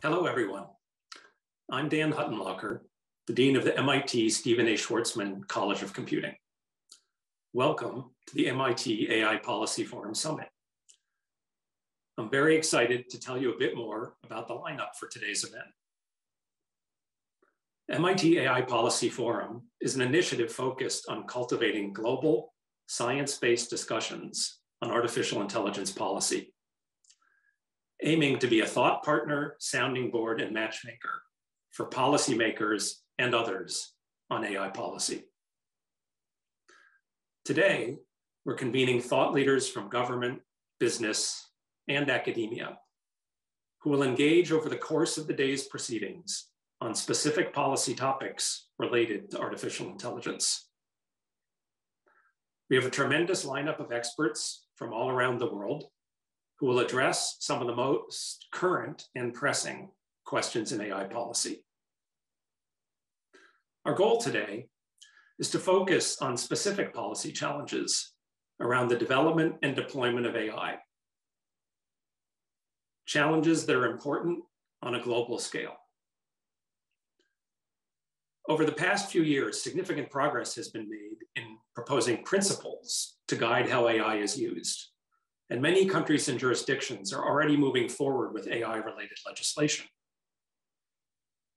Hello, everyone. I'm Dan Huttenlocher, the Dean of the MIT Stephen A. Schwarzman College of Computing. Welcome to the MIT AI Policy Forum Summit. I'm very excited to tell you a bit more about the lineup for today's event. MIT AI Policy Forum is an initiative focused on cultivating global, science-based discussions on artificial intelligence policy, aiming to be a thought partner, sounding board, and matchmaker for policymakers and others on AI policy. Today, we're convening thought leaders from government, business, and academia who will engage over the course of the day's proceedings on specific policy topics related to artificial intelligence. We have a tremendous lineup of experts from all around the world who will address some of the most current and pressing questions in AI policy. Our goal today is to focus on specific policy challenges around the development and deployment of AI. Challenges that are important on a global scale. Over the past few years, significant progress has been made in proposing principles to guide how AI is used. And many countries and jurisdictions are already moving forward with AI-related legislation.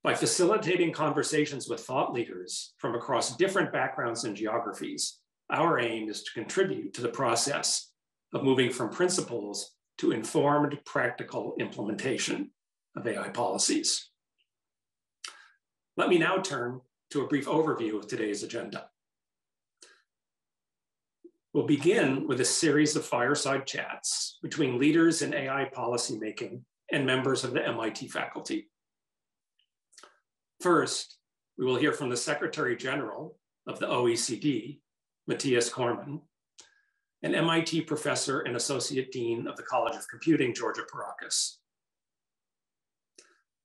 By facilitating conversations with thought leaders from across different backgrounds and geographies, our aim is to contribute to the process of moving from principles to informed, practical implementation of AI policies. Let me now turn to a brief overview of today's agenda. We'll begin with a series of fireside chats between leaders in AI policymaking and members of the MIT faculty. First, we will hear from the Secretary General of the OECD, Matthias Cormann, and MIT Professor and Associate Dean of the College of Computing, Georgia Parakis.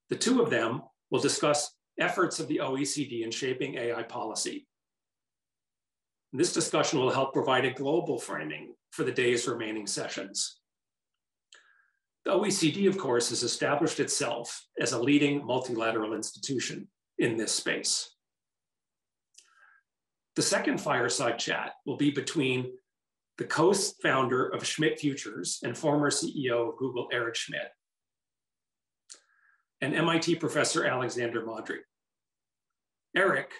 The two of them will discuss efforts of the OECD in shaping AI policy. This discussion will help provide a global framing for the day's remaining sessions. The OECD, of course, has established itself as a leading multilateral institution in this space. The second fireside chat will be between the co-founder of Schmidt Futures and former CEO of Google, Eric Schmidt, and MIT professor Alexander Modry. Eric,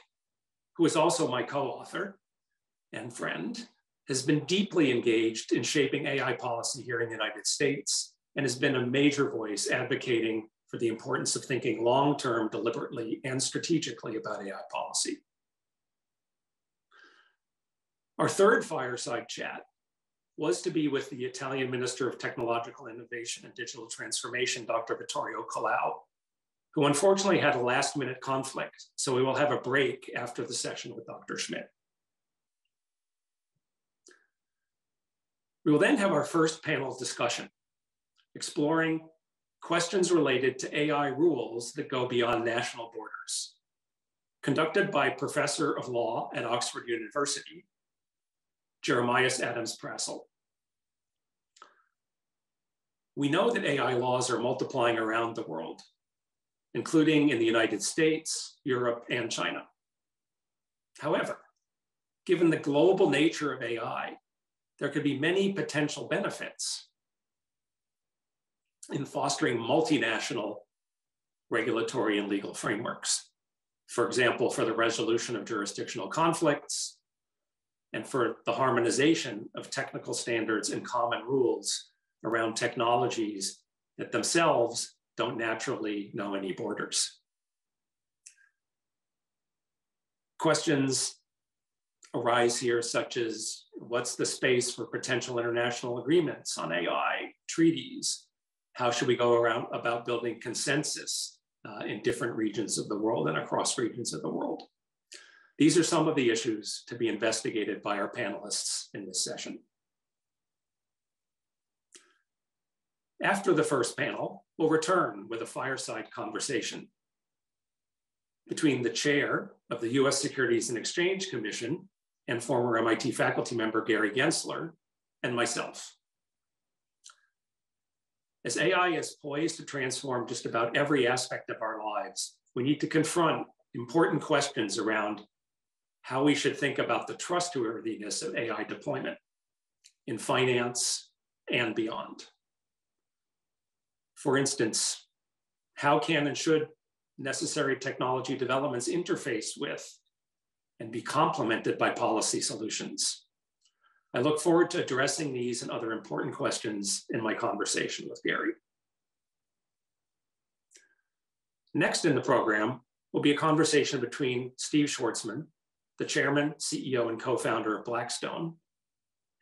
who is also my co-author and friend, has been deeply engaged in shaping AI policy here in the United States and has been a major voice advocating for the importance of thinking long-term, deliberately, and strategically about AI policy. Our third fireside chat was to be with the Italian Minister of Technological Innovation and Digital Transformation, Dr. Vittorio Colao, who unfortunately had a last-minute conflict, so we will have a break after the session with Dr. Schmidt. We will then have our first panel discussion, exploring questions related to AI rules that go beyond national borders, conducted by Professor of Law at Oxford University, Jeremias Adams-Prassel. We know that AI laws are multiplying around the world, including in the United States, Europe, and China. However, given the global nature of AI, there could be many potential benefits in fostering multinational regulatory and legal frameworks. For example, for the resolution of jurisdictional conflicts and for the harmonization of technical standards and common rules around technologies that themselves don't naturally know any borders. Questions arise here, such as what's the space for potential international agreements on AI, treaties? How should we go about building consensus in different regions of the world and across regions of the world? These are some of the issues to be investigated by our panelists in this session. After the first panel, we'll return with a fireside conversation between the chair of the US Securities and Exchange Commission and former MIT faculty member Gary Gensler and myself. As AI is poised to transform just about every aspect of our lives, we need to confront important questions around how we should think about the trustworthiness of AI deployment in finance and beyond. For instance, how can and should necessary technology developments interface with and be complemented by policy solutions? I look forward to addressing these and other important questions in my conversation with Gary. Next in the program will be a conversation between Steve Schwarzman, the chairman, CEO, and co-founder of Blackstone,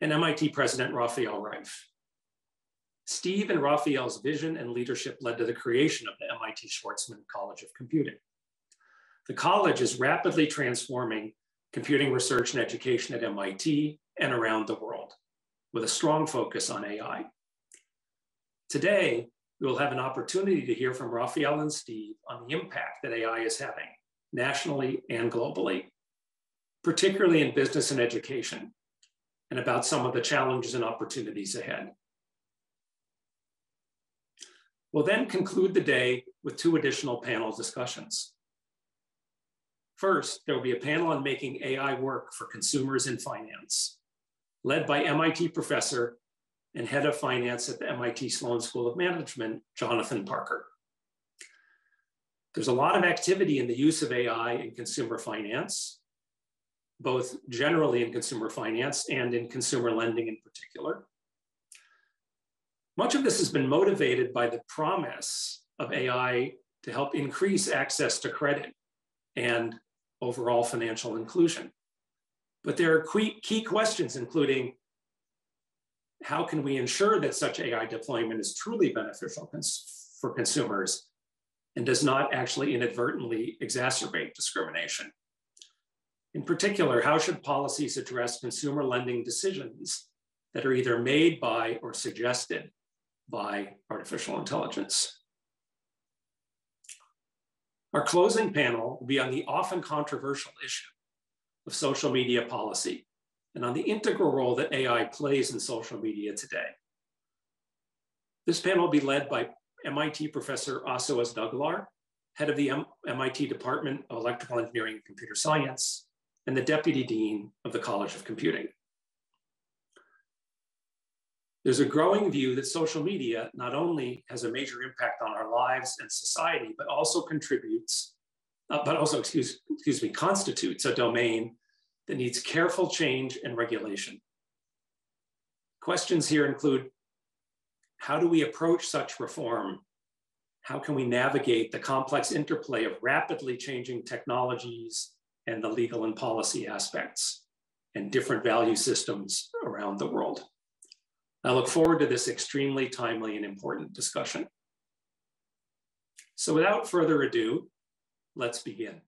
and MIT President Raphael Reif. Steve and Raphael's vision and leadership led to the creation of the MIT Schwarzman College of Computing. The college is rapidly transforming computing research and education at MIT and around the world, with a strong focus on AI. Today, we will have an opportunity to hear from Raphael and Steve on the impact that AI is having nationally and globally, particularly in business and education, and about some of the challenges and opportunities ahead. We'll then conclude the day with 2 additional panel discussions. First, there will be a panel on making AI work for consumers in finance, led by MIT professor and head of finance at the MIT Sloan School of Management, Jonathan Parker. There's a lot of activity in the use of AI in consumer finance, both generally in consumer finance and in consumer lending in particular. Much of this has been motivated by the promise of AI to help increase access to credit and overall financial inclusion. But there are key questions, including how can we ensure that such AI deployment is truly beneficial for consumers and does not actually inadvertently exacerbate discrimination? In particular, how should policies address consumer lending decisions that are either made by or suggested by artificial intelligence? Our closing panel will be on the often controversial issue of social media policy and on the integral role that AI plays in social media today. This panel will be led by MIT professor Aso Asdaglar, head of the MIT Department of Electrical Engineering and Computer Science, and the deputy dean of the College of Computing. There's a growing view that social media not only has a major impact on our lives and society, but also constitutes a domain that needs careful change and regulation. Questions here include, how do we approach such reform? How can we navigate the complex interplay of rapidly changing technologies and the legal and policy aspects and different value systems around the world? I look forward to this extremely timely and important discussion. So without further ado, let's begin.